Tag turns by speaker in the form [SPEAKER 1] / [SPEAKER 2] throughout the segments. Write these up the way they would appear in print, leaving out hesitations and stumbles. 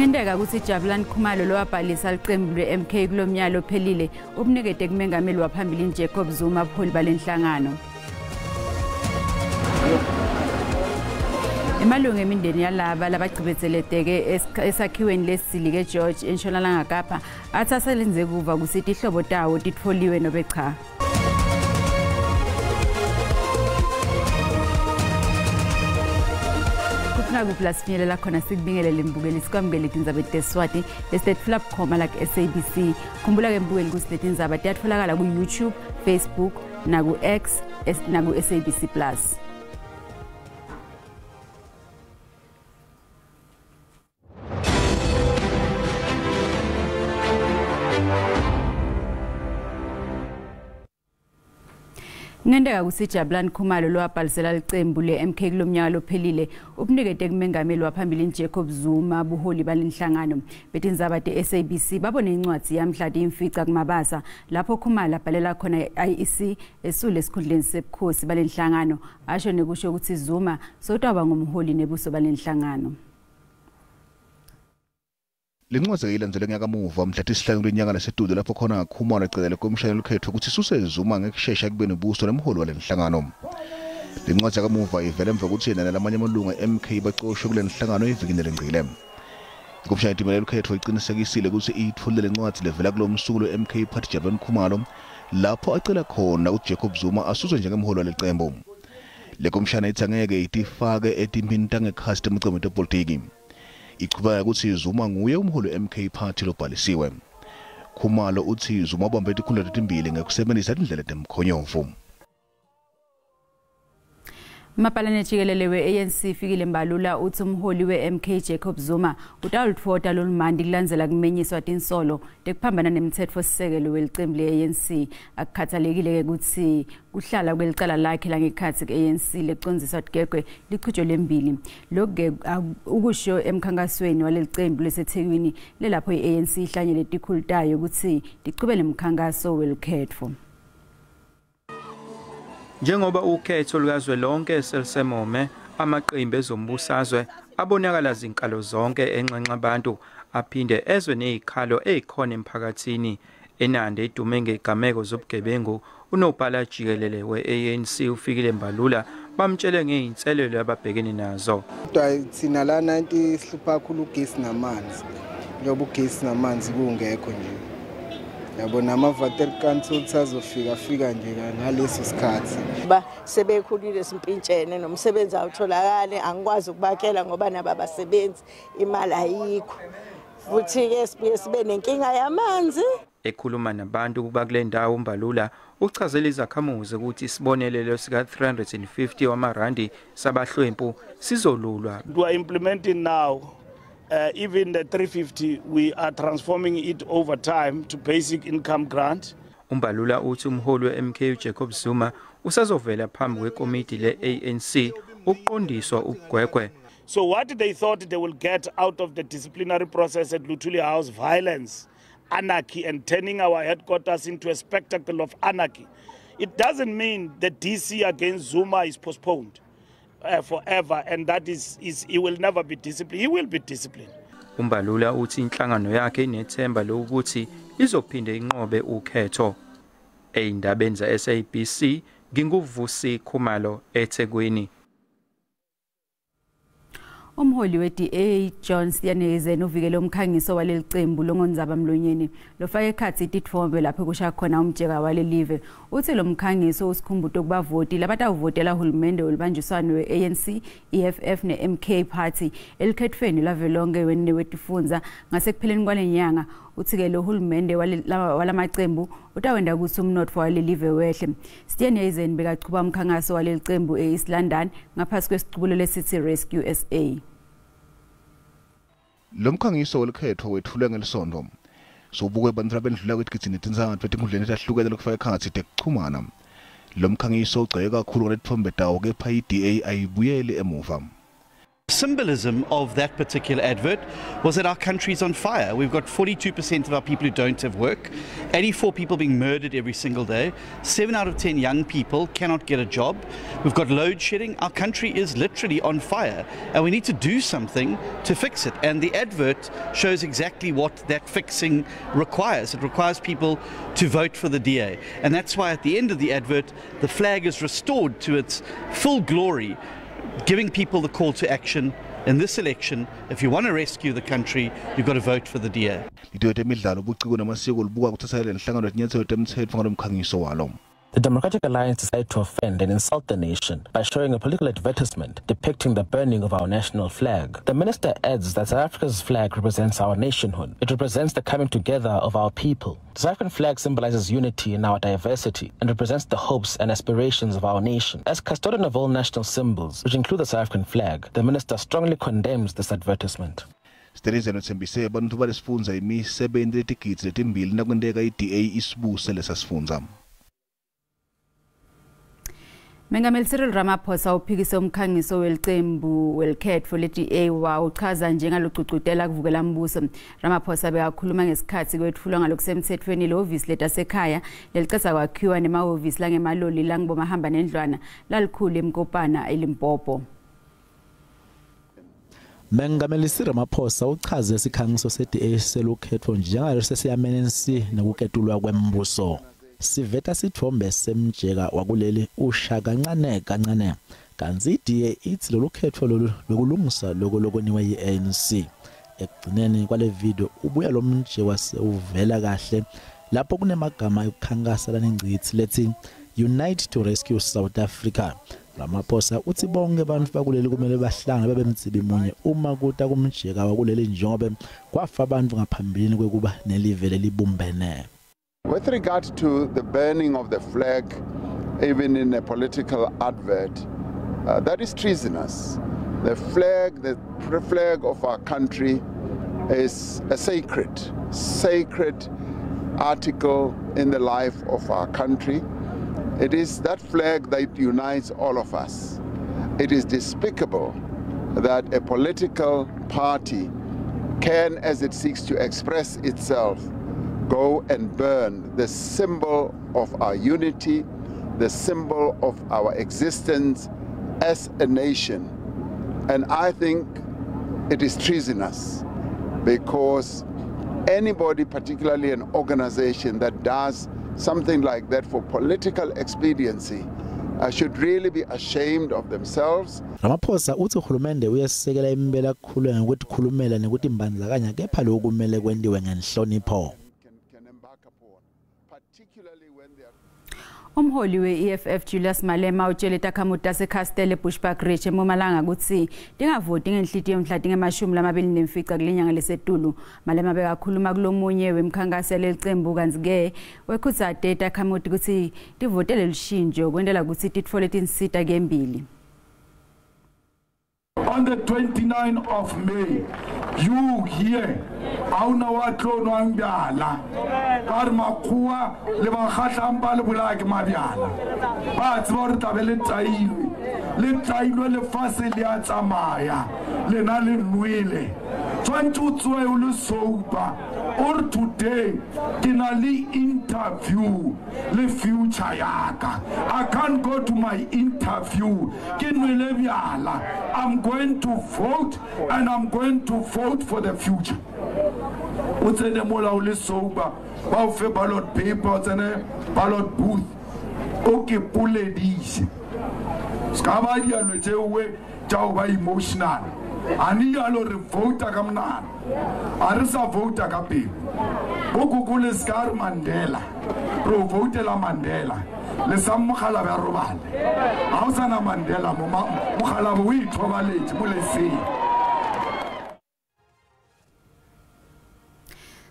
[SPEAKER 1] Ngendeka ukuthi Jabulani Khumalo lo wabhalisa liqembu le-MK kulomnyaka ophelile ubunekede kumengameli waphambili Jacob Zuma abuholi balenhlangano. Emalungu emindeni yalaba labagcibetheleke esakhiweni lesizilike George eNtshonalanga Kapa athi aselenze kuva kusithi ihlobo tawo titfoliwe nobe cha. Kuplasfinyelela khona sikubingelele imbukeli sikwamukele indzaba eTeswati lesithetfula bukhoma like SABC. Khumbula ke imbukeli kusilethe indzaba tiyatfolakala ku YouTube, Facebook, naku X, naku SABC Plus. Ngendeka ukuthi Jabulani Khumalo lo wabhalisela liqembu le-MK kulomnyaka ophelile ubunekede kumengameli waphambili Jacob Zuma abuholi balenhlangano. Bethi indzaba te-SABC babone incwadi yamhla imfica kumabasa lapho Khumalo abhalela khona IEC esule esikhundleni sebukhosi balenhlangano asho nekusho ukuthi Zuma sotaba ngumholi nebuso balenhlangano.
[SPEAKER 2] Lencwadi ilandzelwe ngakamuva mhla tisihlanu lenyanga laseduze lapho khona Khumalo ecela komishana lokhetho ukuthi suse Zuma ngekusheshsha kube nobuso nemholi walenhlangano. Lencwadi yakamuva ivela emva kokuthi yena nalamanye amalungu MK baqoshwe kulenhlangano evikini lengcile. Komishana itimela lokhetho iqinisekisile ukuthi itfolile lencwadi levela kulomsuku lo-MK Party Jabulani Khumalo lapho acela khona uJacob Zuma asuswe njengemholi waleqembu. Le komishana ithi angeke itifake etimpini tangekhasi temicimbi yepolitiki. Iqhubeka ukuthi Zuma nguye umholi we-MK Party lobhalisiwe. Khumalo uthi Zuma ubambe ikhundla letimbili ngokusebenzisa indlela temkhonyovu.
[SPEAKER 1] Mapalane jikelele we-ANC fikile Mbalula uthi umholi we-MK Jacob Zuma utawulithota lolumandi kulandzela kumenyiswa tinsolo tekuphambana nemtsetfo sisekelo welicembu le-ANC akukhathalekile ukuthi kuhlala kwelicala lakhe langekhatsi ke-ANC lecondziswa tigegwe lichujwe lembili. Lokhu ukusho emkhankasweni walelicembu lesethekwini lelapho i-ANC ihlanyele tikhulu tayo ukuthi lichubele mkhankaso welikhetfo.
[SPEAKER 3] Njengoba ukhetho lukazwelonke selisemome amaqembu ezombusazwe abonakala zinkalo zonke enxenxa abantu aphinde ezwe nezikhalo ezikhona emphakathini enande idume ngegameko zobugebengu unobhala jikelele we-ANC ufikile Mbalula bamtshele ngeinselelo ababhekene nazo.
[SPEAKER 4] Thina la 90 sihlupha kakhulu ugesi namanzi. Njengoba ugesi namanzi kungekho nje. Yabona ama-water councils azofika nje ngaleso sikhathi.
[SPEAKER 5] Sebekhulile simpintshene nomsebenzi awutholakale angikwazi ukubakhela ngoba nababasebenzi imali ayikho. Futhi ke sibe nenkinga yamanzi.
[SPEAKER 3] Ekhuluma nabantu kuba kule ndawo Mbalula uchazela izakhamuzi ukuthi isibonelelo sika 350 wamarandi sabahlwempu sizolulwa.
[SPEAKER 6] We are implementing now. Even the 350, we are transforming it over time to basic income grant.
[SPEAKER 3] Mbalula uthi umholi we-MK Jacob Zuma usazovela phambi kwekomiti le-ANC ukuqondiswa ubugwegwe.
[SPEAKER 6] So what they thought they will get out of the disciplinary process at Luthuli House, violence, anarchy, and turning our headquarters into a spectacle of anarchy, it doesn't mean the DC against Zuma is postponed forever, and that is he will never be disciplined. He will be disciplined.
[SPEAKER 3] Mbalula uthi inhlangano yakhe inethemba lokuthi izophinde inqobe ukhetho. Eindabeni za SABC nginguvusi Khumalo eThekwini.
[SPEAKER 1] Umholi we-DA John Stianeze uvikele umkhangiso walelicembu longondzaba mlonyeni lofake ekhatsi titfombe lapho kusha khona umjeka walelive. Uthi lo mkhangiso usikhumbuto kubavoti labatawuvotela uhulumende olubanjiswano we-ANC, EFF ne-MK Party elikhethweni lavelonke wetifundza ngasekupheleni kwalenyanga. Uthi ke lo hulumende walamacembu utawenda ukuthi umnotfo walelive wehle. Stianeze bekachuba umkhangaso walelicembu e-East London ngaphasi kwesiqubulo le-City Rescue SA.
[SPEAKER 2] Lo mkhangiso welikhetho wethulwe ngelisondo. Sobukwe abantu abendlula kwethikithini tinzanga betinkhundleni ezahlukene lokufaka ekhatsi tekuchumana. Lo mkhangiso ugceke kakhulu ngetfombe tawo kepha i-DA ayibuyele emuva.
[SPEAKER 7] Symbolism of that particular advert was that our country is on fire. We've got 42% of our people who don't have work, 84 people being murdered every single day, 7 out of 10 young people cannot get a job. We've got load shedding. Our country is literally on fire and we need to do something to fix it. And the advert shows exactly what that fixing requires. It requires people to vote for the DA. And that's why at the end of the advert, the flag is restored to its full glory, giving people the call to action in this election. If you want to rescue the country, you've got to vote for the DA.
[SPEAKER 8] The Democratic Alliance decided to offend and insult the nation by showing a political advertisement depicting the burning of our national flag. The minister adds that South Africa's flag represents our nationhood. It represents the coming together of our people. The South African flag symbolizes unity in our diversity and represents the hopes and aspirations of our nation. As custodian of all national symbols, which include the South African flag, the minister strongly condemns this advertisement.
[SPEAKER 2] Sithelizana uthembise abantu balesifunza imisebenzi letigidi letimbili nakwenteka iDA isibuse lesasifunza.
[SPEAKER 1] Mengameli Cyril Ramaphosa uphikise umkhangiso welicembu welikhetho le-DA wawuchaza njengalokucucutela kuvukela mbuso. Ramaphosa bekakhuluma ngesikhathi kwethulwa ngalokusemthethweni lehhovisi letasekhaya lelicesa kwakhiwa nemahhovisi langemaloli langibomahamba nendlwana lalikhulu eMkopana eLimpopo.
[SPEAKER 9] Mengameli Cyril Ramaphosa uchaze isikhangiso se-DA selukhetho njengaleso siyamenensi nokuketulwa kwembuso. Siveta sithombe semjeka wakuleli usha kancane kanzi iDA ithi lolu khetho lokulungisa lokoniwe yi-ANC. Ekugcineni kwale video ubuya lo mjeka sewuvela kahle lapho kunemagama yokukhankasa lanengcithi lethi Unite to Rescue South Africa. Ramaphosa uthi bonke abantu bakuleli kumele bahlangane babemtsibi munye uma kuta kumjeka wakuleli njengoba kwafa abantu ngaphambilini kwekuba nelive lelibumbene.
[SPEAKER 10] With regard to the burning of the flag, even in a political advert, that is treasonous. The flag of our country is a sacred article in the life of our country. It is that flag that unites all of us. It is despicable that a political party can, as it seeks to express itself, go and burn the symbol of our unity, the symbol of our existence as a nation. And I think it is treasonous because anybody, particularly an organization that does something like that for political expediency, should really be ashamed of themselves.
[SPEAKER 9] Ramaphosa uthi uhulumende uyasekela imbela kakhulu ngokuthi khulumela nokuthi imbandzakanya kepha lokhu kumele kwenziwe ngenhlonipho.
[SPEAKER 1] Umholi we-EFF Julius Malema utshele itakhamuti laseCastell eBushbuck Ridge eMpumalanga ukuthi lingavoti ngenhlitiyo mhla tinge-24 kule nyanga leSetulu. Malema bekakhuluma kulomunye wemkhankaso lelicembu kanti-ke wekhuthaze itakhamuti ukuthi tivotele lushintsho kwendela ukuthi titfole tinsita kembili.
[SPEAKER 11] On the 29th of May, you here, auna watlo no ambiala, karma kuwa leba khashamba le bulaki mabiala. Ba tsbor tabele tailwe le fase le atsamaya, le na le nwele. Tshwantse o le soupa. Or today, kinali interview le future yaka. I can't go to my interview. Kinwele biala. I'm going to vote and I'm going to vote for the future. What's in the mola ole soba? Baufe ballot paper, what's in a ballot booth? Okay, pule dis. Skavadia no jewe jauba emotional. Ani alo revota kamnan. Arisa vota kapi. Boku kule Scar Mandela. Pro vote la Mandela. Le sam mukhala ba robala. Awusana Mandela mukhala bo uyithobalethi mulesi.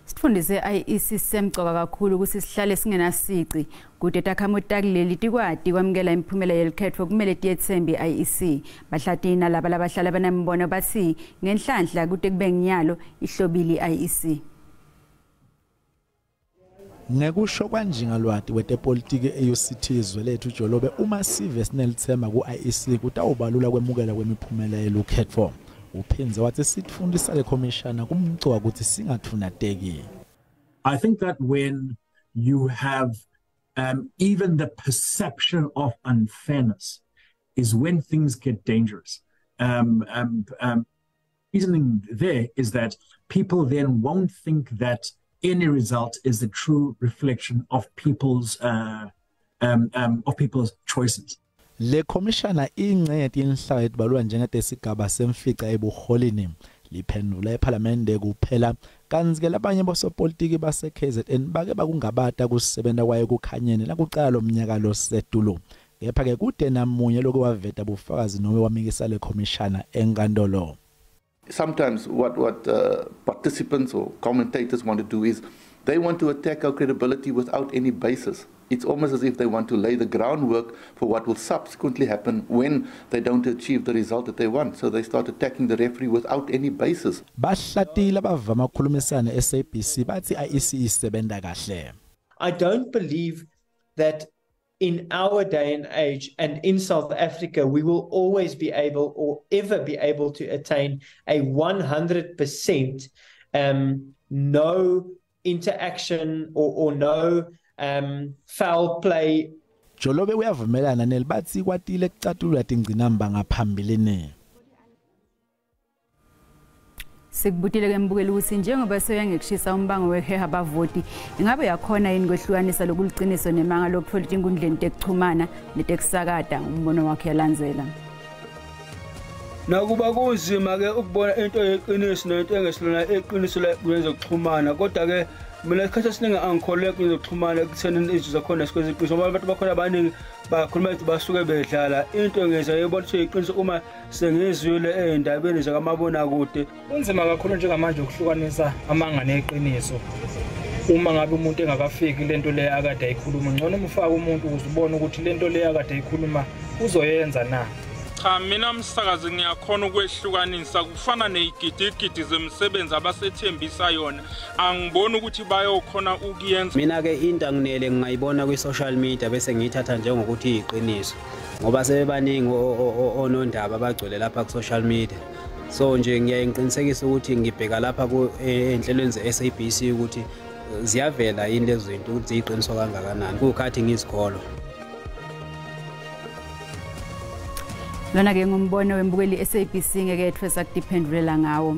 [SPEAKER 1] Sifundise IEC semcoka kakhulu ukuthi sihlale singenasici kude takhamuti takuleli tikwati kwamukela imiphumela yelikhetho kumele tiyethembe IEC. Bahlatina laba labahlala banambono bathi ngenhlanhla kude kube nginyalo ihlobili IEC.
[SPEAKER 9] Ngekusho kwanjinga lwati wetepolitiki e-UCT izwe lethu Jolobe uma sive sinelithemba ku-IEC kutawubalula kwemukela kwemiphumela yelukhetho. Uphinze wathi sifundisa le commissioner kumgcoka ukuthi singathunateki.
[SPEAKER 12] I think that when you have even the perception of unfairness is when things get dangerous. Reasoning there is that people then won't think that any result is the true reflection of people's choices.
[SPEAKER 9] Le commissioner ingcede inhlaka ebalwa njengedesigaba semfica ebuholini liphendula eParliament kuphela kanti ke labanye bosopolitiki base KZN bake bakungabata kusebenza kwaye kukhanyene la kuqala lomnyaka lo setulo kepha ke kude namunye lokwaveta bufakazi nowe wamikisa le commissioner enkantolo.
[SPEAKER 13] Sometimes what participants or commentators want to do is they want to attack our credibility without any basis. It's almost as if they want to lay the groundwork for what will subsequently happen when they don't achieve the result that they want. So they start attacking the referee without any basis.
[SPEAKER 9] Bahlatile abavama ukukhulumisana SABC bathi IEC isebenza kahle.
[SPEAKER 14] I don't believe that in our day and age and in South Africa we will always be able or ever be able to attain a 100% no interaction or no foul play.
[SPEAKER 9] Jolobe uyavumelana nelibathi kwatile kucatulula tingcinamba ngaphambilini.
[SPEAKER 1] Sikubutile ke mbukeli ukuthi njengoba seyangekushisa umbango weheha abavoti ingabe yakhona yini kwehlukanisa lokuliqiniso nemanga lokuthola inkundleni tekuxhumana netekusakada umbono wakhe yalandzela.
[SPEAKER 15] Nakuba kunzima ke ukubona into yeqiniso nento engesilona eqiniso lezokuxhumana kodwa ke mina isikhathi esiningi angikholelwa kwezokuxhumana ekuthenini izinto zakhona sikweziqiniso ngoba abantu bakhona abaningi bakhuluma ukuthi basuke bedlala into engeza yebona ukuthi iqiniso uma sengizwile endabeni zakamabona kude kunzima kakhulu njengamanje ukuhlukanisa amanga neqiniso uma ngabe umuntu engakafiki lento le akade ayikhuluma ngcono umfaka umuntu ukuze ubone ukuthi lento le akade ayikhuluma uzoyenza na.
[SPEAKER 16] Cha mina msakazi ngiyakhona ukwehlukanisa kufana nezigidigidi zemsebenzi abasethembisa yona angiboni ukuthi bayokhona ukuyenza.
[SPEAKER 17] Mina ke into anginele ngiyibona kwi social media bese ngiyithatha njengokuthi iqiniso ngoba sebebaningi onondaba abagcwele lapha ku social media so nje ngiyayiqinisekisa ukuthi ngibheka lapha ku enhlelweni ze SABC ukuthi ziyavela yini lezo zinto ukuthi iqiniso kangakanani kukhathi ngizikholwa.
[SPEAKER 1] Lona ke ngumbono wembukeli SABC ngeke ethwe sakudiphendulela ngawo.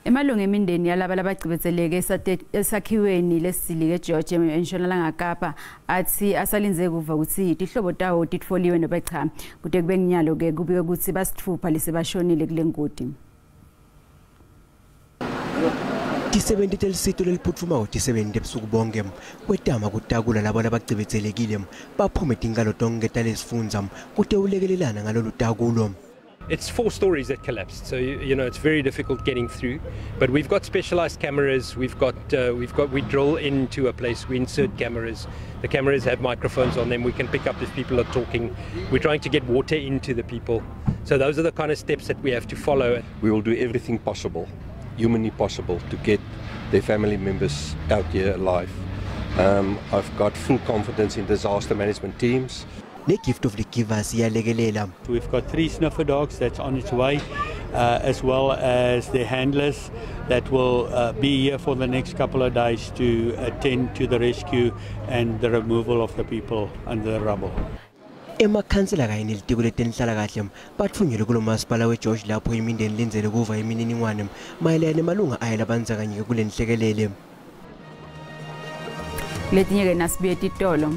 [SPEAKER 1] Emalungu emindeni yalaba labagcibetheleke esakhiweni lesilike eGeorge eNtshonalanga Kapa athi asalinze kuva ukuthi ihlobo tawo titfoliwe nobecha kude kube nginyalo ke kubike ukuthi basithupha lesebashonile kule ngodi.
[SPEAKER 18] Tisebenti telisito leliphuthuma utisebenti ebusuku bonke kwetama kutakula labo labagcibethelekile baphume tingalo tonke talesifundza kude ulekelelana ngalolu takulo.
[SPEAKER 19] It's 4 stories that collapsed, so you know it's very difficult getting through. But we've got specialized cameras. We drill into a place. We insert cameras. The cameras have microphones on them. We can pick up if people are talking. We're trying to get water into the people. So those are the kind of steps that we have to follow.
[SPEAKER 20] We will do everything possible, humanly possible, to get their family members out here alive. I've got full confidence in disaster management teams.
[SPEAKER 18] The gift of the givers yalekelela.
[SPEAKER 21] We've got 3 sniffer dogs that's on its way, as well as the handlers that will be here for the next couple of days to attend to the rescue and the removal of the people under the rubble.
[SPEAKER 18] Emakhansela kanye nelitiko letenhlalakahle bathunyelwe kulo masipala weGeorge lapho imindeni lenzele kuva imininingwane mayelana nemalunga ayo labandzakanyeke kule nhlekelele.
[SPEAKER 1] Letinye ke nasibuye titolo.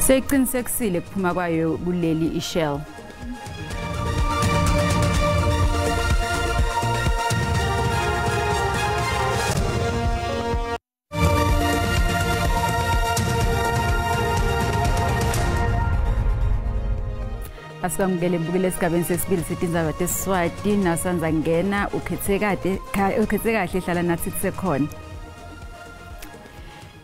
[SPEAKER 1] Seqinisekisile kuphuma kwayo kuleli iShell. Asibamukele mbukile esigabeni sesibili sitindzaba teSiswati nasanza ngena ukhetse kahle hlala nathi kusekhona.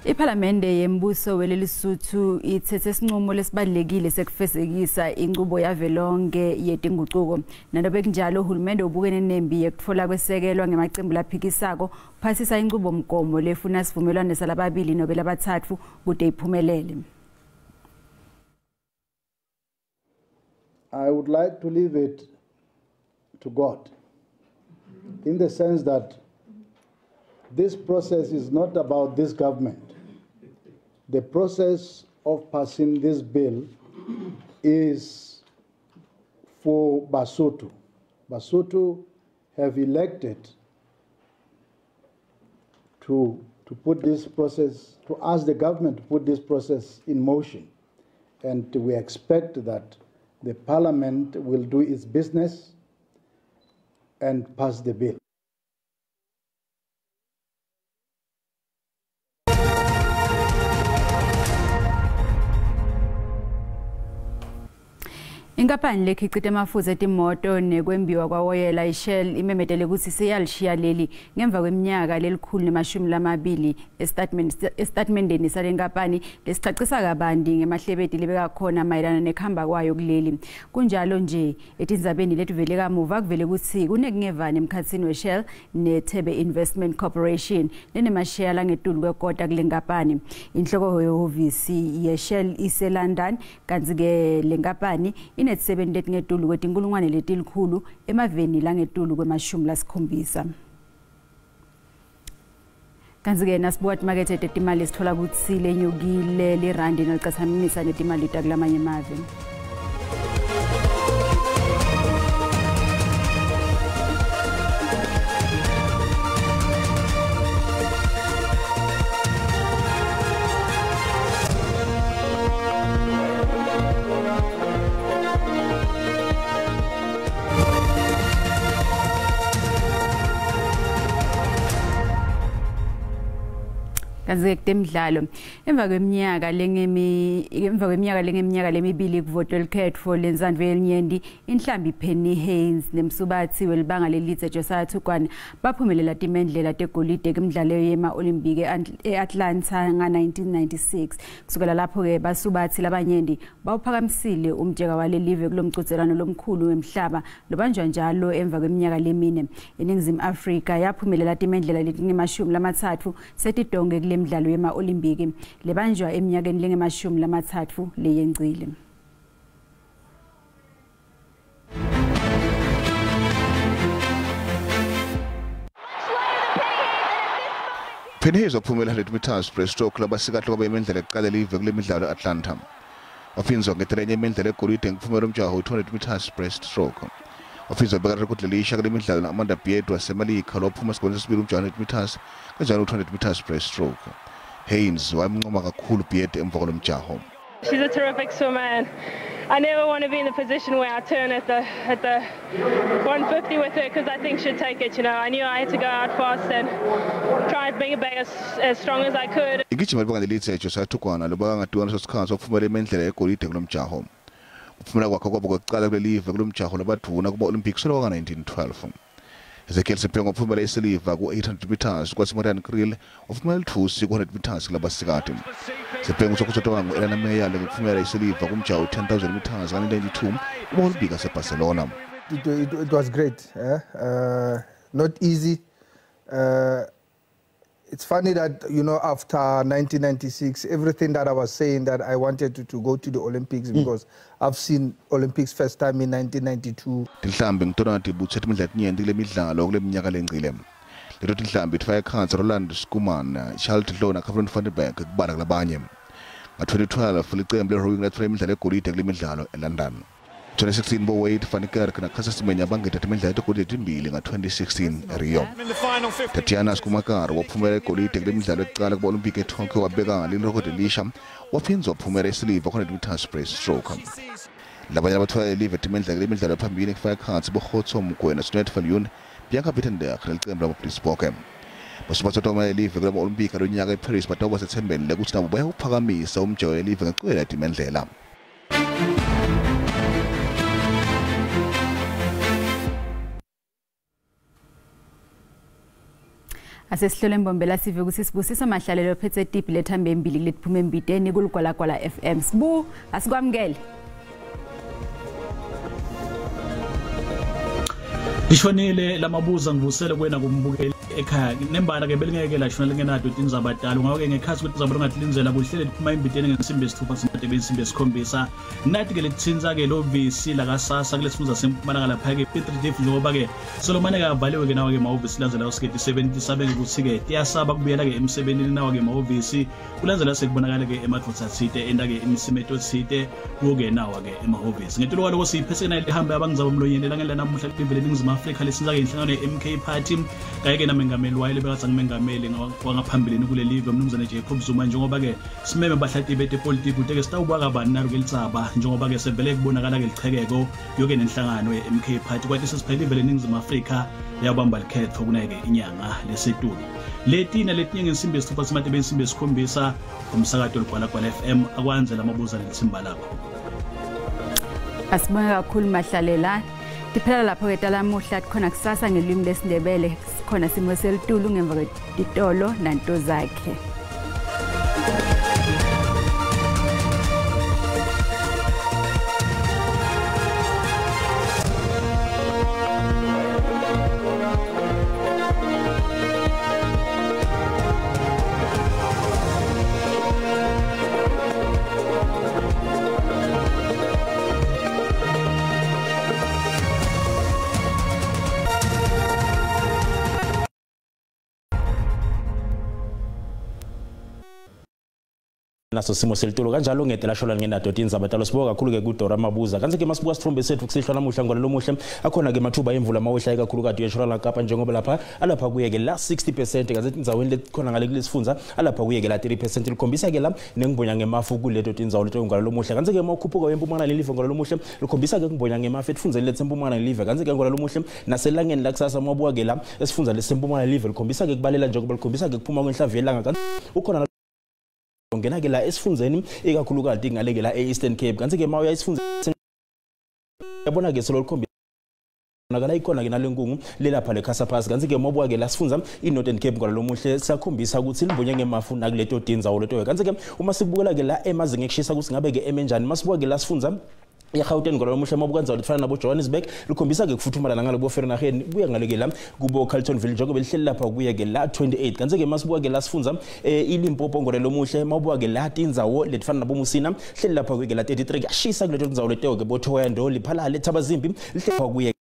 [SPEAKER 1] Iparlamente yembuso welelisuthu ithethe isinqumo lesibalekile sekufezekisa inqubo yavelonke yetinguquko nalobe kunjalo uhulumende ubukene nembi yekutfola kwesekelwa ngemacembu laphikisako phasisa inqubo mgomo lefuna sivumelwano salababili nobe labathathu kude iphumelele.
[SPEAKER 4] I would like to leave it to God, in the sense that this process is not about this government. The process of passing this bill is for Basotho. Basotho have elected to put this process, to ask the government to put this process in motion. And we expect that the parliament will do its business and pass the bill.
[SPEAKER 1] Inkampani lekhicita amafuza etimoto nekwembiwa kwawoyela iShell imemedele ukuthi seyalishiya leli ngemva kweminyaka lelikhulu ne20 estatementeni salenkampani lesicacisa kabandi ngemahlebeti libeka khona mayelana nekhamba kwayo kuleli. Kunjalo nje etindzabeni letuvele kamuva kuvele ukuthi kunekungevani emkhatsini weShell neThebe Investment Corporation lenemasheya langetulu kwekota kulenkampani. Inhloko yehhovisi yeShell iseLondon kanti ke lenkampani inet7 ngetulu kwetinkulungwane letilikhulu emaveni langetulu kwema-70. Kanti ke nasibuka market etimali sithola ukuthi lenyukile lirandi naliqathanisa netimali takulamanye emave. Kanti temidlalo emva kweminyaka lemibili kuvoto elikhetho lenzandvo yelinyendi inhlambi Penny Heinz nemsubathi welibanga lelitse Josiah Thugwane baphumelela timendlela tegolide kumidlalo yema-Olimpiki e-Atlanta nga-1996. Kusukela lapho ke basubathi labanyendi bawuphakamisile umjeka walelive kulomqhudelwano lomkhulu wemhlaba lobanjwa njalo emva kweminyaka lemine. INingizimu Afrika yaphumelela timendlela letingu-30 setidonge kule mdlalo yema-Olimpiki lebanjwa eminyakeni lenge-30 leyengcile.
[SPEAKER 2] Penny Heinz waphumela 100 meters breaststroke labasikahlo kwaba imendlela ekuqala live kule midlalo e-Atlanta. Wafinzwa ngetrenye imendlela egolide ngikuphumela umjaho 200 meters breaststroke. Wafinzwa beka record lelisha kule midlalo na-Amanda Beard wasemalika lophuma esigabeni sesibili umjaho 100 meters kanjalo 200 meters breaststroke. Heinz wamncoma kakhulu Beard emva kwalomjaho.
[SPEAKER 22] She's a terrific swimmer and I never want to be in the position where I turn at the 150 with her because I think she'd take it, you know. I knew I had to go out fast and try and bring it back as strong as I could.
[SPEAKER 2] Igijima libanga lelitse Josiah Thugwane libanga ngatiwana sosikhansi waphumela imendlela egolide kulomjaho. Ukuphumela kwakhe kwabo kokuqala kulelive kulomjaho labaduna kuma-Olympics kwanga-1912. Ezekiel Sepengo waphumela isiliva ku-800 meters kwaSimarian Kriel waphumela lithusi ku-100 meters kulabasikati. Sepengo sokutsotwa ngu-Elana Meyale ngokuphumela isiliva kumjaho 10,000 meters ka-1992 kuma-Olympics aseBarcelona.
[SPEAKER 23] It was great, not easy. It's funny that, you know, after 1996, everything that I was saying that I wanted to go to the Olympics because I've seen Olympics first time in 1992.
[SPEAKER 2] Tinhlambi ngitona tibutse timidlalo tinyenti kule midlalo kule minyaka lengcile. Leto tinhlambi tifaka ekhansi Roland Skuman, Charles Hlona, Cameron van der Berg kubala kulabanye. Nga-2012 licembu le-rowing lathola imidlalo egolide kule midlalo eLondon. 2016 bo-Wade van Kerk na-Caster Semenya bangethatha imidlalo egolide etimbili nga-2016 eRio. Tatiana Skumakar waphumela igolide kule midlalo ekuqala kuba-Olimpiki eTokyo wabeka lirekhodi elisha waphinza waphumela isiliva ku-100 meters breaststroke. Labanye abathola lelive timendlela kule midlalo ephambili ekufaka ekhansi boHotso Mokoena, Sunette Viljoen, Bianca Bittenberg nelicembu laboBlisbocke. Basubathi waphumela lelive kule ma-Olimpiki alonyaka eParis batawuba sethembeni ukuthi nabo bayawuphakamisa umjeko welive ngecwela timendlela.
[SPEAKER 1] Asesihlole Mbombela sive ukuthi Sibusiso Mahlalelo ophethe tipi lethambe embili letiphume embiteni kulugwalagwala FM. Sibu asikwamukele.
[SPEAKER 3] Lishonile lamabuza ngivusele kwena kumbukeli ekhaya nembala ke belingeke la shona lingenato indzaba abadala ngakho ngekhathi ukuthi izaba longathlinzela kuhlele liphuma imbiteni ngesimbi esithupha simatebe isimbi esikhombisa nathi ke lithinza ke lo visi la kasasa kulesifunza sempumalanga lapha ke Piet Retief njengoba ke Solomon ke avaliwe ke nawo ke mahhovisi lanzela usiketi 70 sabe ukuthi ke iyasaba kubuyela ke emsebenzini nawo ke mahhovisi kulanzela sekubonakala ke emadvotsa thite enda ke imisimeto thite kuke nawo ke emahhovisi ngetolo kwalo siyiphesena lihambe abangizaba umlonyeni langela namuhla liphembele ningizima Afrika lesinza ke inhlangano ye-MK Party kanye ke namengameli waye lebekatsa ngumengameli wangaphambili kule live umnumzane Jacob Zuma njengoba ke simeme bahlati bete politics uteke sitawubuka kabani nalo kelitsaba njengoba ke sevele kubonakala ke lichekeko yoke nenhlangano ye-MK Party kwathi sesiphele vele ningizima Afrika yabamba likhetho kunake inyanga lesitulo letina letinye ngesimbi esithupha simatebe insimbi esikhombisa umsakato olugwala kwala FM akwanze lamabuza lelithimba lakho
[SPEAKER 1] asibonga kakhulu Mahlalela Diphela lapho ke talamuhla khona kusasa ngelimi lesindebele khona simo selitulu ngemva kwetitolo nanto zakhe
[SPEAKER 8] naso simo selitolo kanjalo ngedela shola ngenadoda inzabatalo siboka kakhulu ke kuDora Mabuza kanti ke masibuka sithombe sethu kusihlwa namuhla ngalo lomuhle akhona ke mathuba emvula mawehla kakhulu kade yeshora la Kapa njengoba lapha kuye ke la 60% ngathi indzaweni lekhona ngale kulesifunza alapha kuye ke la 30% likhombisa ke la nengibonya ngemafu kuleto indzawo leto ngalo lomuhle kanti ke mawukhuphuka wempumalanga lelive ngalo lomuhle likhombisa ke ngibonya ngemafu etfunzeni letsempumalanga lelive kanti ke ngalo lomuhle naselangeni la kusasa mabuka ke la esifunza lesempumalanga lelive likhombisa ke kubalela njengoba likhombisa ke kuphuma kwenhlavu yelanga kanti ukhona ngena ke la esifunzeni ikakhulukazi ngale ke la eEastern Cape kanti ke mawuya esifunzeni yabona ke solo likhombisa nakala ikona ke nalenkungu lelapha lekhasa phasi kanti ke mabuka ke la sifunza iNorthern Cape ngalo lomuhle sakhombisa ukuthi libonye ngemafu nakuleto dinzawo leto kanti ke uma sibukela ke la emazinga ekushisa ukuthi ngabe ke emenjani masibuka ke la sifunza eGauteng ngalo lomuhle mabukanza lifana nabo Johannesburg likhombisa ke kufuthumala ngalo bo Vereeniging buya ngale ke la kubo Carletonville njengoba lihleli lapha kuya ke la 28 kanti ke masibuka ke la sifunza iLimpopo ngalo lomuhle mabuka ke la tinzawo lefana nabo Musina hleli lapha kuya ke la 33 kuyashisa kuleto tinzawo leto ke boThoya ndo liphala leThabazimbi lihleli kuya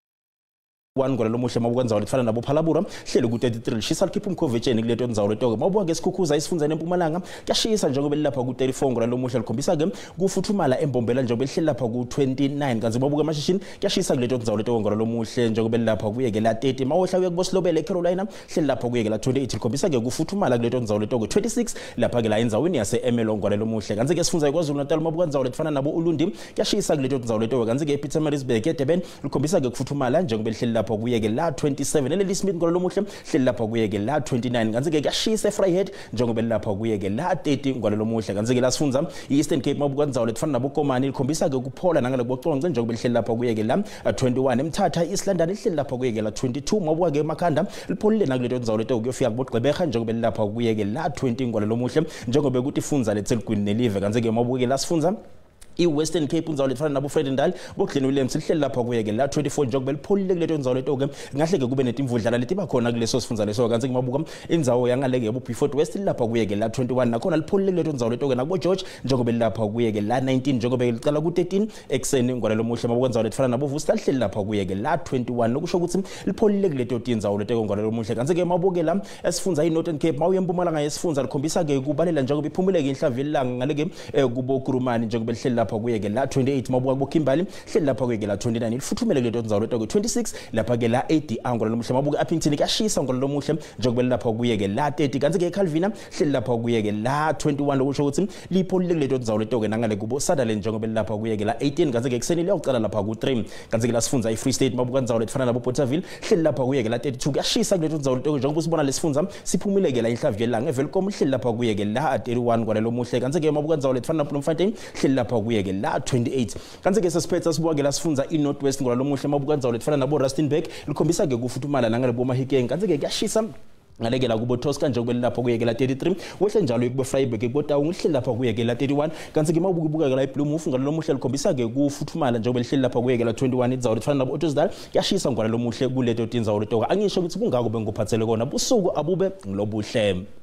[SPEAKER 8] one ngalo lomuhle mabukanza lifana nabo Phalabura hleli ku 33 lishisa likhipha umkhovetsheni kuleto ndzawo leto mabuka ke sikhukhuza isifunza neMpumalanga kuyashisa njengoba lilapha ku 34 ngalo lomuhle likhombisa ke kufuthumala embombela njengoba lihleli lapha ku 29 kanti mabuka amashishini kuyashisa kuleto ndzawo leto ngalo lomuhle njengoba lilapha kuye ke la 30 mawehla kuye kubosilobele eCarolina hleli lapha kuye ke la 28 likhombisa ke kufuthumala kuleto ndzawo leto ku 26 lapha ke la endzaweni yase Emelo ngalo lomuhle kanti ke sifunza kwaZulu Natal mabukanza lefana nabo uLundi kuyashisa kuleto ndzawo leto kanti ke ePietermaritzburg eDurban likhombisa ke kufuthumala njengoba lihleli lapha kuye ke la 27 Leli Smith ngalo lomuhle hleli lapha kuye ke la 29 kanti ke kuyashisa eFryhead njengoba lapha kuye ke la 30 ngalo lomuhle kanti ke la sifunza iEastern Cape mabukanza lefana nabo Komani likhombisa ke kuphola nangale boconce njengoba lihleli lapha kuye ke la 21 eMthatha East London lihleli lapha kuye ke la 22 mabuka ke eMakhanda lipholile nakuleto ndzawo leto kuyofika kuboGqeberha njengoba lapha kuye ke la 20 ngalo lomuhle njengoba ukuthi ifunza leThekwini nelive kanti ke mabuka ke la sifunza iWestern Cape unzawo lefana nabo Fredendal boGlen Williams lihleli lapha kuye ke la 24 njengoba lipholile kuleto ndzawo leto ke ngahle ke kube netimvudlana letiba khona kuleso sifunza leso kanti ke mabuka indzawo yangaleke yabo Beaufort West lapha kuye ke la 21 nakhona lipholile kuleto ndzawo leto ke nakubo George njengoba lapha kuye ke la 19 njengoba licala ku 13 ekseni ngwala lomuhle mabuka ndzawo lefana nabo Vusta lihleli lapha kuye ke la 21 lokusho ukuthi lipholile kuleto ndzawo leto ngwala lomuhle kanti ke mabuke la esifunza iNorthern Cape mawuye eMpumalanga yesifunza likhombisa ke kubalela njengoba iphumule ke inhlavu yelanga ngaleke kubo Kurumani njengoba lihleli lapha kuye ke la 28 mabuka bo Kimberley hleli lapha kuye ke la 29 lifuthumele kuleto ndzawo leto ke 26 lapha ke la 80 angolo lomuhle mabuka Appington kuyashisa ngolo lomuhle njengoba lapha kuye ke la 30 kanti ke eCalvina hleli lapha kuye ke la 21 lokusho ukuthi lipholile kuleto ndzawo leto ke nangale kubo Sutherland njengoba lapha kuye ke la 18 kanti ke ekseni liyoqala lapha ku 3 kanti ke la sifunza iFree State mabuka ndzawo lefana nabo Bothaville hleli lapha kuye ke la 32 kuyashisa kuleto ndzawo leto njengoba sibona lesifunza siphumile ke la inhlavu yelanga eVelcom hleli lapha kuye ke la 31 kwalo lomuhle kanti ke mabuka ndzawo lefana nabo Bloemfontein hleli lapha kuye ke la 28 kanti ke sesiphetha sibuka ke la sifunza iNorthwest ngalo lomuhle mabuka ndzawo lefana nabo Rustenburg likhombisa ke kufuthumala nangale bo Mahikeng kanti ke kuyashisa ngalekela kubo Tosca njengoba lapho kuyekela 33 wehle njalo kubo Freiburg eBotaung uhleli lapha kuyekela 31 kanti ke mawubuka la iBlue Move ngalo muhle likhombisa ke kufuthumala njengoba lihleli lapha kuyekela 21 idzawo lifana nabo Ottosdal yashisa ngwana lo muhle kuleto tinzawo letoka angisho ukuthi kungako bengikuphathele kona busuku abube ngilobuhle